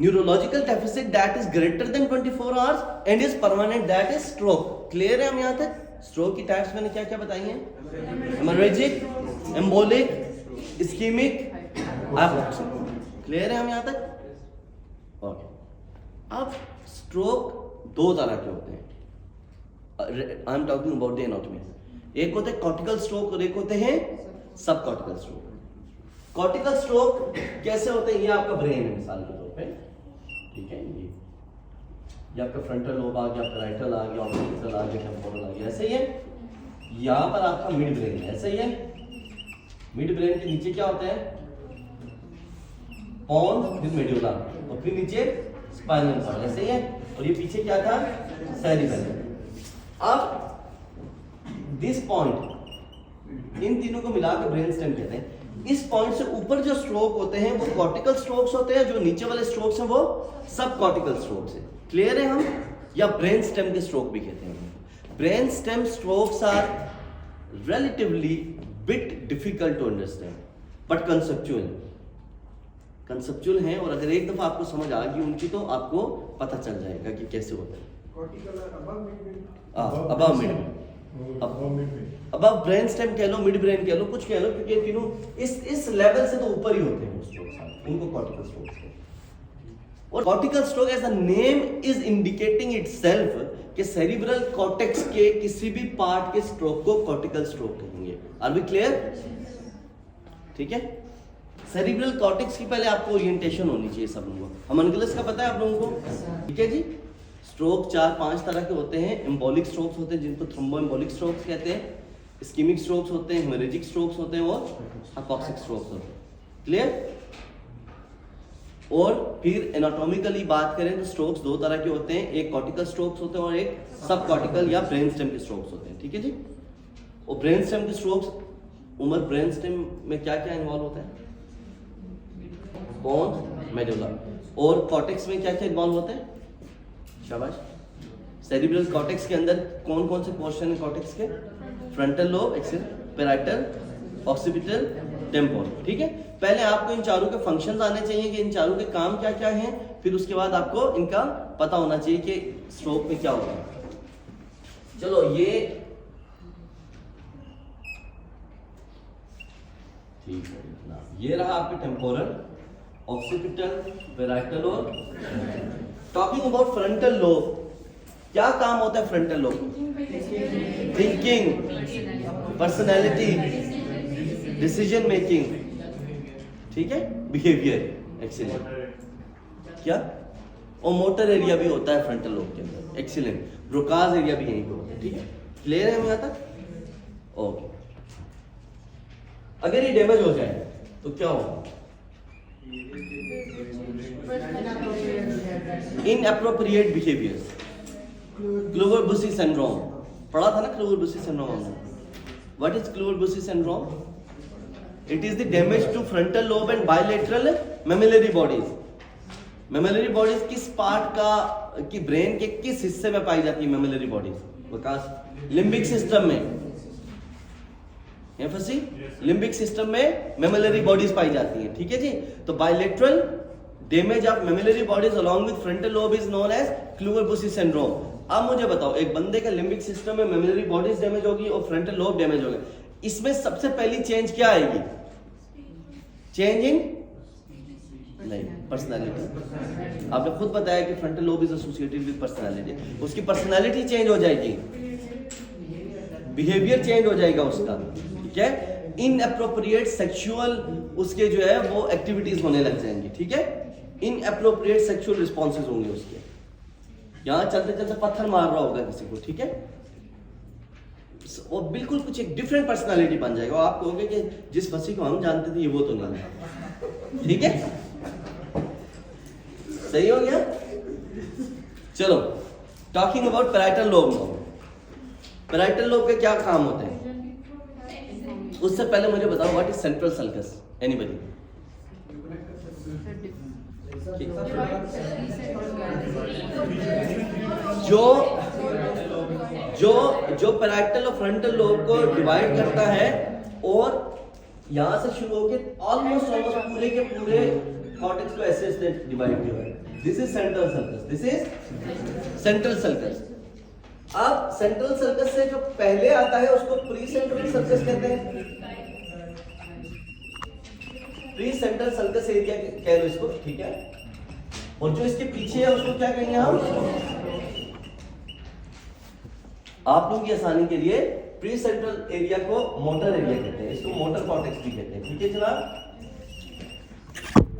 Neurological deficit that is greater than 24 hours and is permanent that is stroke. Clear है हम यहाँ तक? Stroke की टाइप्स मैंने क्या क्या बताई हैं? Haemorrhagic, एम्बोलिक, ischaemic, hypoxic. क्लियर है हम यहाँ तक? ओके। अब स्ट्रोक दो तरह के होते हैं। I am talking about the anatomy. एक होते हैं कॉर्टिकल स्ट्रोक और एक होते हैं सब कॉर्टिकल स्ट्रोक। कॉर्टिकल स्ट्रोक कैसे होते हैं? ये आपका ब्रेन है मिसाल के तौर पे, ठीक है। ये आपका फ्रंटल लोब आ गया, पैराइटल आ गया, ऑक्सीपिटल आ गया, टेम्पोरल आ गया, ऐसे ही है। यहाँ पर आपका मिड ब्रेन है, ऐसे ही है। मिड ब्रेन के नीचे क्या होता है? पोन्स, फिर मेडुला, और फिर नीचे स्पाइनल कॉर्ड, ऐसे ही है। और ये पीछे क्या था? सेरिबेलम। अब दिस पॉइंट, इन तीनों को मिलाकर ब्रेन स्टेम कहते हैं। इस पॉइंट से ऊपर जो स्ट्रोक होते हैं वो कॉर्टिकल स्ट्रोक्स होते हैं, जो नीचे वाले स्ट्रोक्स हैं वो सब कॉर्टिकल स्ट्रोक्स हैं। क्लियर है हम? या ब्रेन स्टेम के स्ट्रोक भी कहते हैं। Brain stem strokes are relatively bit difficult to understand but conceptual हैं, और अगर एक दफा आपको समझ आ गई उनकी तो आपको पता चल जाएगा कि कैसे होता है। अब ब्रेन स्टेम कह लो, मिड ब्रेन कह लो, कुछ कह लो, क्योंकि ये तीनों इस लेवल से तो ऊपर ही होते हैं स्ट्रोक्स, उनको कॉर्टिकल स्ट्रोक्स कहते हैं। और cortical stroke as a name is indicating itself कि सेरिब्रल कॉर्टेक्स के किसी भी पार्ट के स्ट्रोक को कॉर्टिकल स्ट्रोक कहेंगे। Are we clear? ठीक है। सेरिब्रल कॉर्टेक्स की पहले आपको ओरिएंटेशन होनी चाहिए सब लोगों को। होम्युनकुलस का पता है आप लोगों को? ठीक है जी। स्ट्रोक 4-5 तरह के होते हैं। एम्बोलिक स्ट्रोक्स होते हैं जिनको थ्रोम्बोएम्बोलिक स्ट्रोक्स कहते हैं, इस्कीमिक स्ट्रोक्स होते हैं, हेमोरेजिक स्ट्रोक्स होते हैं और हाइपोक्सिक स्ट्रोक्स होते हैं। क्लियर? और फिर एनाटॉमिकली बात करें तो स्ट्रोक्स दो तरह के होते हैं, एक कॉर्टिकल स्ट्रोक्स होते हैं और एक सब कॉर्टिकल या ब्रेन स्टेम के स्ट्रोक्स होते हैं। ठीक है जी। और ब्रेन स्टेम के स्ट्रोक्स, उमर ब्रेन स्टेम में क्या क्या इन्वॉल्व होता है? पोन्स, मेडुला। और कॉर्टेक्स में क्या क्या इन्वॉल्व होते हैं? शाबाश। सेरिब्रल कॉर्टेक्स के अंदर कौन कौन से पोर्शन है कॉर्टेक्स के? Frontal lobe, axil, parietal, occipital, temporal. ठीक है। पहले आपको इन चारों के फंक्शंस आने चाहिए कि इन चारों के काम क्या क्या हैं, फिर उसके बाद आपको इनका पता होना चाहिए कि स्ट्रोक में क्या होगा। चलो ये ठीक है। ये रहा आपके टेम्पोरल, ऑक्सीपिटल, पैराइटल और टॉकिंग अबाउट फ्रंटल लोब। क्या काम होता है frontal lobe? Thinking, personality, decision making, ठीक है, बिहेवियर, एक्सीलेंट। क्या? और मोटर एरिया भी होता है फ्रंटल लोब के अंदर, एक्सीलेंट। ब्रोकाज एरिया भी यहीं पे होता है। ठीक है। क्लियर है हम यहाँ तक? ओके। अगर ये डैमेज हो जाए तो क्या होगा? Inappropriate behaviours, Kluver Bucy syndrome. पढ़ा था ना क्लोवर-बुशी सिंड्रोम हमने? What is Kluver Bucy syndrome? It is the damage to frontal lobe and bilateral mammillary bodies. Mammillary bodies किस पार्ट का की ब्रेन के किस हिस्से में पाई जाती है mammillary bodies? Vikas, limbic system में। फंसी? लिम्बिक सिस्टम में मेमिलरी बॉडीज पाई जाती हैं। ठीक है जी। तो bilateral damage of mammillary bodies along with frontal lobe is known as Kluver Bucy syndrome. अब मुझे बताओ, एक बंदे का लिम्बिक सिस्टम में मेमिलरी बॉडीज डैमेज होगी और फ्रंटल लोब डैमेज होगा, इसमें सबसे पहली चेंज क्या आएगी? चेंज इन नहीं, पर्सनालिटी। आपने खुद बताया कि frontal lobe is associated with personality. उसकी पर्सनालिटी चेंज हो जाएगी, बिहेवियर चेंज हो जाएगा उसका। ठीक है। इनएप्रोप्रिएट सेक्सुअल उसके जो है वो एक्टिविटीज होने लग जाएंगी। ठीक है। इनएप्रोप्रिएट सेक्सुअल रिस्पॉन्सेज होंगे उसके। यहां चलते चलते पत्थर मार रहा होगा किसी को। ठीक है। वो बिल्कुल कुछ एक डिफरेंट पर्सनालिटी बन जाएगा। आप कहोगे कि जिस फंसी को हम जानते थे ये वो तो नहीं है। ठीक है। सही हो गया? चलो, talking about parietal lobe. Parietal lobe के क्या काम होते हैं? उससे पहले मुझे बताओ what is central sulcus? Anybody? जो पैराइटल और फ्रंटल लोब को डिवाइड करता है और यहां से शुरू होकर ऑलमोस्ट पूरे के पूरे कॉर्टेक्स को ऐसे डिवाइड किया है। This is central sulcus, this is central sulcus. अब सेंट्रल सर्कस से जो पहले आता है उसको प्री सेंट्रल सर्कस कहते हैं। प्री सेंट्रल सर्कस एरिया कह लो इसको, ठीक है। और जो इसके पीछे है उसको क्या कहेंगे हम? आप लोगों की आसानी के लिए प्री सेंट्रल एरिया को मोटर एरिया कहते हैं, इसको मोटर कॉर्टेक्स भी कहते हैं, ठीक है जनाब।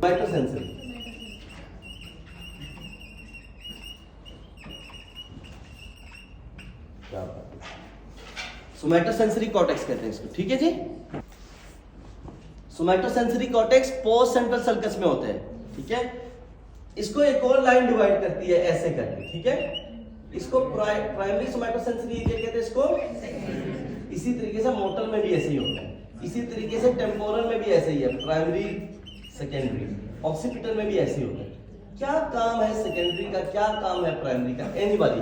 सोमैटोसेंसरी, सोमैटोसेंसरी कॉर्टेक्स कहते हैं इसको, ठीक है जी। Somatosensory cortex post central sulcus में होते हैं, ठीक है। इसको एक और लाइन डिवाइड करती है ऐसे करके, ठीक है। इसको प्राइमरी सोमैटोसेंसरी एरिया कहते हैं इसको। इसी तरीके से मोटर में भी ऐसे ही होता है, इसी तरीके से टेम्पोरल में भी ऐसे ही है, प्राइमरी सेकेंडरी। ऑक्सीपिटल में भी ऐसे ही होता है। क्या काम है सेकेंडरी का, क्या काम है प्राइमरी का? Anybody?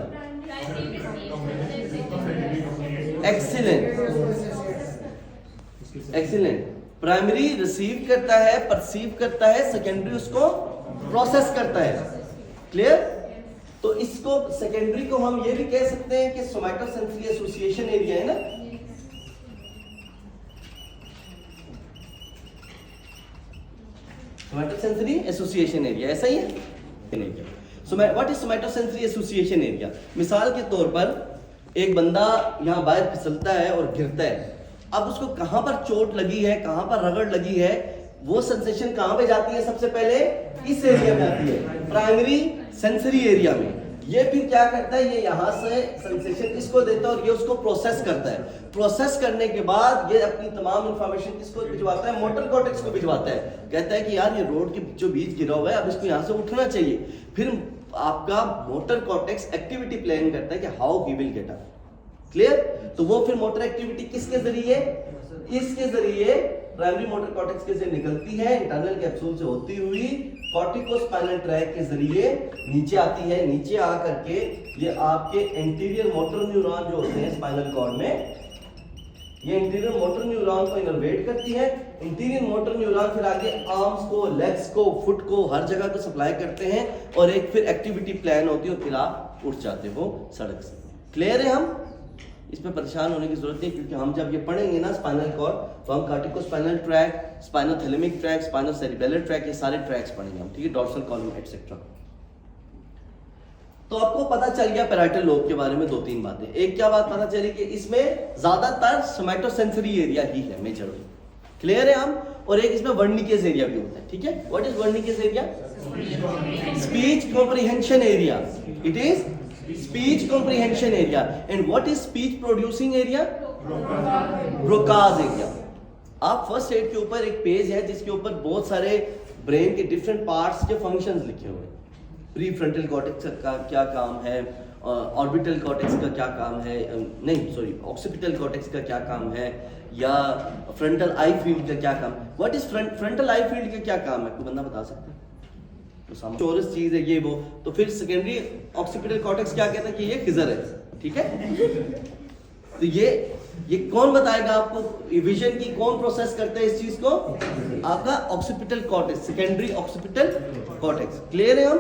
Excellent, excellent. Primary receive करता है, परसीव करता है, सेकेंडरी उसको प्रोसेस करता है। क्लियर? तो इसको सेकेंडरी को हम ये भी कह सकते हैं कि सोमैटोसेंसरी एसोसिएशन एरिया है ना। सोमैटोसेंसरी एसोसिएशन एरिया ऐसा ही है। What is somatosensory association area? मिसाल के तौर पर एक बंदा यहाँ बाहर फिसलता है और गिरता है। अब उसको कहां पर चोट लगी है, कहां पर रगड़ लगी है, वो सेंसेशन कहां पे जाती है? सबसे पहले इस एरिया में आती है, प्राइमरी सेंसरी एरिया में। ये फिर क्या करता है, ये यहाँ से सेंसेशन इसको देता है और ये उसको प्रोसेस करता है। प्रोसेस करने के बाद ये अपनी तमाम इंफॉर्मेशन किसको भिजवाता है? मोटर कॉर्टेक्स को भिजवाता है। कहता है कि यार ये रोड के जो बीच गिरा हुआ है, अब इसको यहाँ से उठना चाहिए। फिर आपका मोटर कॉर्टेक्स एक्टिविटी प्लान करता है कि how we will get up. Clear? तो वो फिर मोटर एक्टिविटी किसके जरिए? इसके जरिए प्राइमरी मोटर कॉर्टेक्स के से निकलती है, इंटरनल कैप्सूल से होती हुई कॉर्टिकोस्पाइनल ट्रैक के जरिए नीचे आती है। नीचे आकर के ये आपके एंटीरियर मोटर न्यूरॉन जो होते हैं स्पाइनल कॉर्ड में, ये इंटीरियर मोटर न्यूरॉन को इनर्वेट करती है। इंटीरियर मोटर न्यूरॉन फिर आगे आर्म्स को, लेग्स को, फुट को, हर जगह को सप्लाई करते हैं और एक फिर एक्टिविटी प्लान होती है और फिर आप उठ जाते हो सड़क से। क्लियर है? हम इसमें परेशान होने की जरूरत नहीं, क्योंकि हम जब ये पढ़ेंगे ना स्पाइनल कॉर्ड, तो हम corticospinal tract, spinothalamic tract, spinocerebellar tract, ये सारे ट्रैक्स पढ़ेंगे हम, ठीक है। Dorsal column etcetera. तो आपको पता चल गया पैराइटल लोब के बारे में 2-3 बातें। एक क्या बात पता चली कि इसमें ज्यादातर सोमैटोसेंसरी एरिया ही है मेजरली। क्लियर है? हम और एक इसमें वर्निकेज एरिया भी होता है, ठीक है। What is Wernicke's area? Speech comprehension area. It is speech comprehension area. And what is speech producing area? Broca's area. आप फर्स्ट एड के ऊपर एक पेज है जिसके ऊपर बहुत सारे ब्रेन के डिफरेंट पार्ट्स के फंक्शंस लिखे हुए हैं। प्री फ्रंटल कॉर्टेक्स का क्या काम है, ऑर्बिटल कॉर्टेक्स का क्या काम है, नहीं सॉरी ऑक्सीपिटल कॉर्टेक्स का क्या काम है, या फ्रंटल आई फील्ड का क्या काम। What is frontal I field का क्या काम है? कोई बंदा बता सकता है? तो चोरस चीज है ये वो। तो फिर सेकेंडरी ऑक्सीपिटल कॉर्टेक्स क्या कहता है कि ये खिजर है, ठीक है। तो ये कौन बताएगा आपको? विजन की कौन प्रोसेस करता है इस चीज को? आपका occipital cortex, secondary occipital cortex. Clear है? हम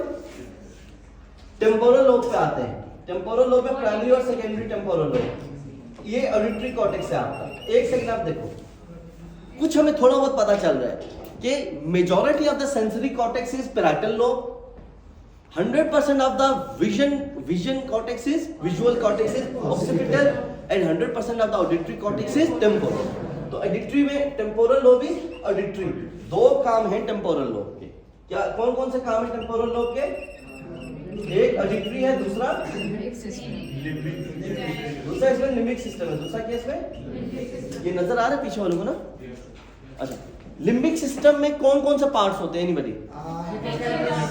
टेम्पोरल लोब पे आते हैं। टेम्पोरल लोब में प्राइमरी और सेकेंडरी टेम्पोरल लोब, ये ऑडिटरी कॉर्टेक्स है आपका। एक सेकंड आप देखो, कुछ हमें थोड़ा बहुत पता चल रहा है कि majority of the sensory cortex is parietal lobe, 100% of the vision cortex is visual cortex is occipital, and 100% of the auditory cortex is temporal. तो ऑडिटरी में टेम्पोरल लोब इज ऑडिटरी। 2 काम हैं टेम्पोरल लोब के। क्या कौन कौन से काम है टेम्पोरल लोब के? एक ऑडिटरी है, दूसरा इसमें लिम्बिक सिस्टम है, दूसरा क्या इसमें? ये नजर आ रहा है पीछे वालों को ना? अच्छा, लिम्बिक सिस्टम में कौन कौन से पार्ट्स होते हैं? एनीबॉडी?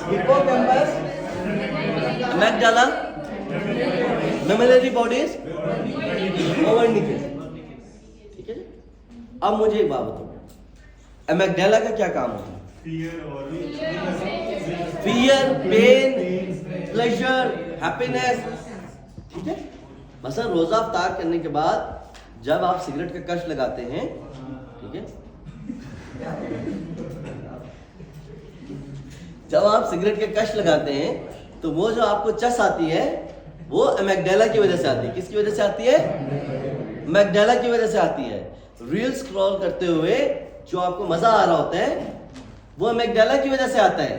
हिप्पोकैम्पस, अमेग्डाला, मेमोरी बॉडीज, वर्निकेज, ठीक है जी। अब मुझे एक बात बताओ, अमेग्डाला का क्या काम होता है? फियर, पेन, प्लेजर, हैप्पीनेस, ठीक है। मसलन रोजा अफ्तार करने के बाद जब आप सिगरेट का कश लगाते हैं, ठीक है, जब आप सिगरेट के कश लगाते हैं तो वो जो आपको चस आती है वो अमेग्डाला की वजह से आती है। किसकी वजह से आती है? अमेग्डाला की वजह से आती है। रील स्क्रॉल करते हुए जो आपको मजा आ रहा होता है वो अमेग्डाला की वजह से आता है,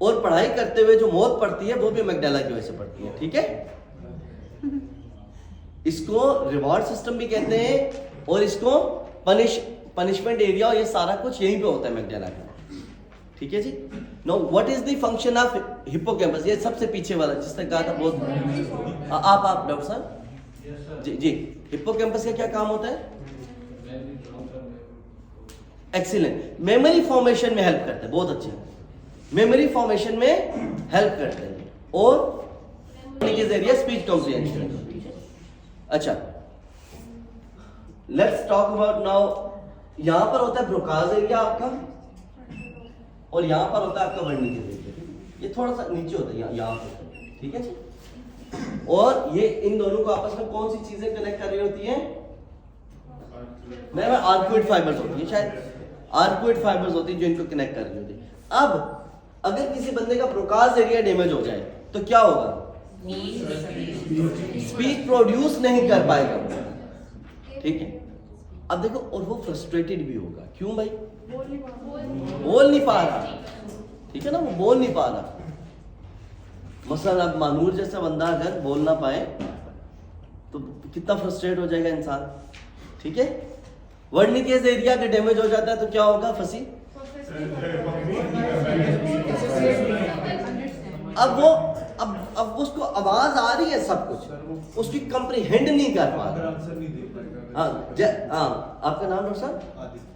और पढ़ाई करते हुए जो मौत पड़ती है वो भी अमेग्डाला की वजह से पड़ती है। ठीक है, इसको रिवॉर्ड सिस्टम भी कहते हैं और इसको पनिशमेंट एरिया, और ये सारा कुछ यहीं पे होता है अमेग्डाला का। ठीक है जी। Now what is the function of hippocampus? ये सबसे पीछे वाला जिसने कहा था बहुत। आप डॉक्टर साहब जी जी, हिप्पोकैम्पस का क्या काम होता है? एक्सीलेंट, मेमोरी फॉर्मेशन में हेल्प करता है। बहुत अच्छे, मेमोरी फॉर्मेशन में हेल्प करते हैं और एरिया स्पीच कॉम्प्रिहेंशन। अच्छा, लेट्स टॉक अबाउट नाउ। यहां पर होता है ब्रोकाज एरिया आपका, और यहां पर होता है आपका वर्निकेज एरिया। ये थोड़ा सा नीचे होता है, यहां पर। ठीक है जी। और ये इन दोनों को आपस में कौन सी चीजें कनेक्ट कर रही होती हैं? मेरा आर्कुएट फाइबर्स होती है, शायद आर्कुएट फाइबर्स होती है जो इनको कनेक्ट कर रही होती है। अब अगर किसी बंदे का ब्रोकाज एरिया डैमेज हो जाए तो क्या होगा? स्पीच प्रोड्यूस नहीं कर पाएगा। ठीक है, अब देखो, और वो फ्रस्ट्रेटेड भी होगा। क्यों भाई? बोल नहीं पा रहा। ठीक है ना, वो बोल नहीं पा रहा। मसलन अब मानूर जैसा बंदा अगर बोल ना पाए तो कितना फ्रस्ट्रेट हो जाएगा इंसान। ठीक है, वर्निकेज एरिया का डैमेज हो जाता है तो क्या होगा? फंसी। अब वो अब उसको आवाज आ रही है, सब कुछ उसकी कंप्रीहेंड नहीं कर पा रहा। हाँ, आपका नाम डॉक्टर साहब?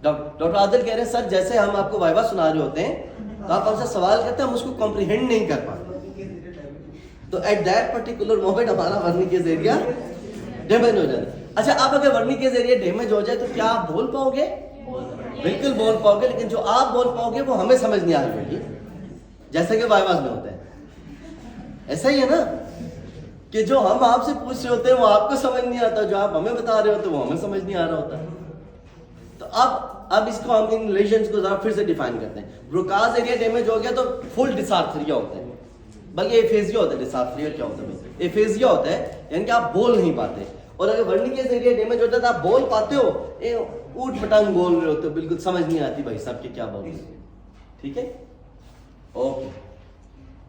डॉक्टर आदिल कह रहे हैं सर, जैसे हम आपको वाइवा सुना रहे होते हैं तो आप हमसे सवाल करते हैं, हम उसको कॉम्प्रीहेंड नहीं कर पाते। तो एट दैट पर्टिकुलर मोमेंट हमारा वर्निकेज एरिया डैमेज हो जाता है। अच्छा, अब अगर वर्निकेज एरिया डैमेज हो जाए तो क्या आप बोल पाओगे? बिल्कुल बोल पाओगे, लेकिन जो आप बोल पाओगे वो हमें समझ नहीं आ रही होगी, जैसा कि वाइवास में होता है। ऐसा ही है ना कि जो हम आपसे पूछ रहे होते हैं वो आपको समझ नहीं आता, जो आप हमें बता रहे होते हैं वो हमें समझ नहीं आ रहा होता। तो अब इसको हम इन रिलेशंस को जरा फिर से डिफाइन करते हैं। ब्रोकाज एरिया डैमेज हो गया तो फुल डिसार्थरिया होता है, बल्कि एफेजिया होता है। डिसार्थरिया क्या होता है? एफेजिया होता है, यानी कि आप बोल नहीं पाते। और अगर वर्निकेज एरिया डैमेज होता है तो आप बोल पाते हो, ऊट पटांग बोल रहे होते हो, बिल्कुल समझ नहीं आती भाई साहब के क्या बोल रहे हैं। ठीक है, ओके,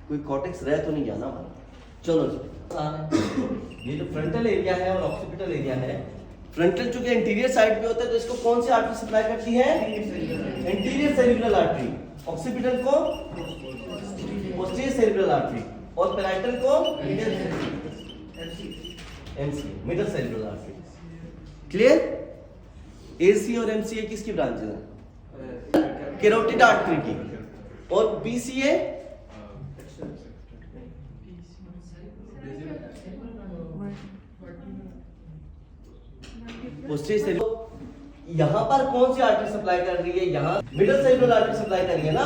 कोई कॉर्टेक्स रह तो नहीं गया ना हमारा? चलो जी, ये जो फ्रंटल एरिया है और ऑक्सीपिटल एरिया है, फ्रंटल चूंकि इंटीरियर साइड पे होता है तो इसको कौन सी आर्टरी सप्लाई करती है? Interior cerebral artery. ऑक्सीपिटल को पोस्टीरियर सेरिब्रल आर्टरी, और पैराइटल को MC, middle cerebral artery. Clear? AC और एमसीए किसकी ब्रांचेस हैं? कैरोटिड आर्टरी की। और बीसीए यहां पर कौन सी आर्टरी सप्लाई कर रही है? यहां मिडल सेरिब्रल आर्टरी सप्लाई कर रही है ना।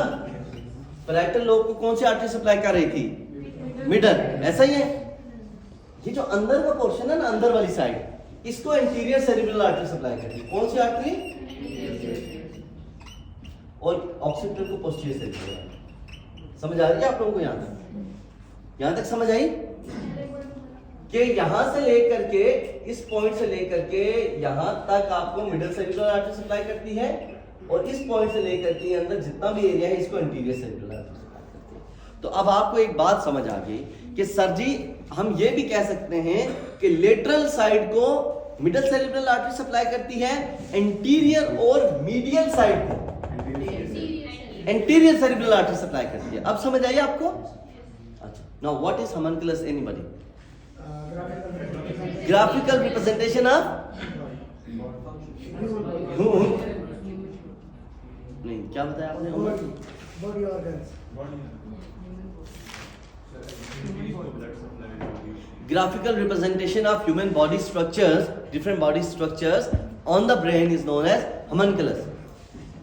पैराइटल लोब को कौन सी आर्टरी सप्लाई कर रही थी? मिडल। ऐसा ही है, ये जो अंदर का पोर्शन है ना, अंदर वाली साइड, इसको इंटीरियर सेरिब्रल आर्टरी सप्लाई करती है। कौन सी आर्टरी? और ऑक्सीपिटल को पोस्टीरियर सेरिब्रल आर्टरी। समझ आ रही है आप लोगों को? यहां तक समझ आई कि यहां से लेकर के, इस पॉइंट से लेकर के यहां तक आपको मिडल सेरिब्रल आर्टरी सप्लाई करती है, और इस पॉइंट से लेकर के अंदर जितना भी एरिया है इसको इंटीरियर सेरिब्रल आर्टरी सप्लाई करती है। तो अब आपको एक बात समझ आ गई कि सर जी, हम ये भी कह सकते हैं कि लेटरल साइड को मिडल सेरिब्रल आर्टरी सप्लाई करती है, इंटीरियर और मीडियल साइड को इंटीरियर सेरिब्रल आर्टरी सप्लाई करती है। अब समझ आई आपको? अच्छा, now what is homunculus? Anybody? Graphical representation of नहीं, क्या बताया आपने? Body organs. Graphical representation of human body structures, different body structures on the brain is known as homunculus.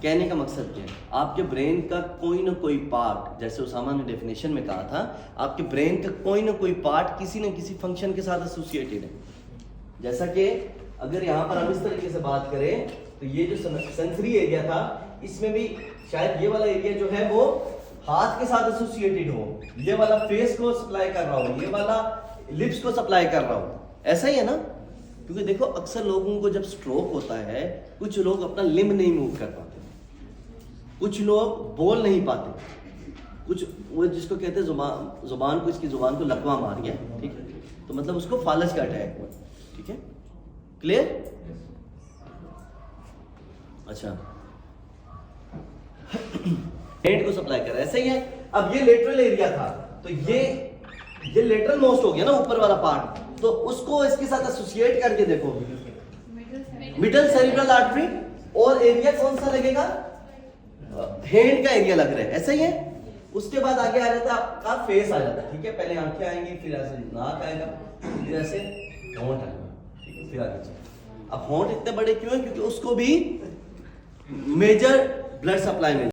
कहने का मकसद क्या है? आपके ब्रेन का कोई ना कोई पार्ट, जैसे उसामा ने डेफिनेशन में कहा था, आपके ब्रेन का कोई ना कोई पार्ट किसी न किसी फंक्शन के साथ एसोसिएटेड है। जैसा कि अगर यहाँ पर हम इस तरीके से बात करें तो ये जो सेंसरी एरिया था, इसमें भी शायद ये वाला एरिया जो है वो हाथ के साथ एसोसिएटेड हो, ये वाला फेस को सप्लाई कर रहा हो, ये वाला लिप्स को सप्लाई कर रहा हो, ऐसा ही है ना। क्योंकि देखो अक्सर लोगों को जब स्ट्रोक होता है, कुछ लोग अपना लिम्ब नहीं मूव कर पाते, कुछ लोग बोल नहीं पाते, कुछ वो जिसको कहते हैं जुबान को, इसकी जुबान को लकवा मार गया, ठीक है, तो मतलब उसको फालज का अटैक हुआ, ठीक है, क्लियर। अच्छा हेड को सप्लाई कर रहा है, ऐसा ही है। अब ये लेटरल एरिया था, तो ये लेटरल मोस्ट हो गया ना, ऊपर वाला पार्ट, तो उसको इसके साथ एसोसिएट करके देखो, मिडल सेरिब्रल आर्टरी, और एरिया कौन सा लगेगा, हेड का एरिया लग रहा है, ऐसा ही है। उसके बाद आगे आ जाता है आपका फेस आ जाता है, ठीक है, पहले आंखें आएंगी, फिर ऐसे नाक आएगा, फिर ऐसे होंठ आएगा, ठीक है, फिर आगे चलो। अब होंठ इतने बड़े क्यों है, क्योंकि उसको भी मेजर ब्लड सप्लाई मिल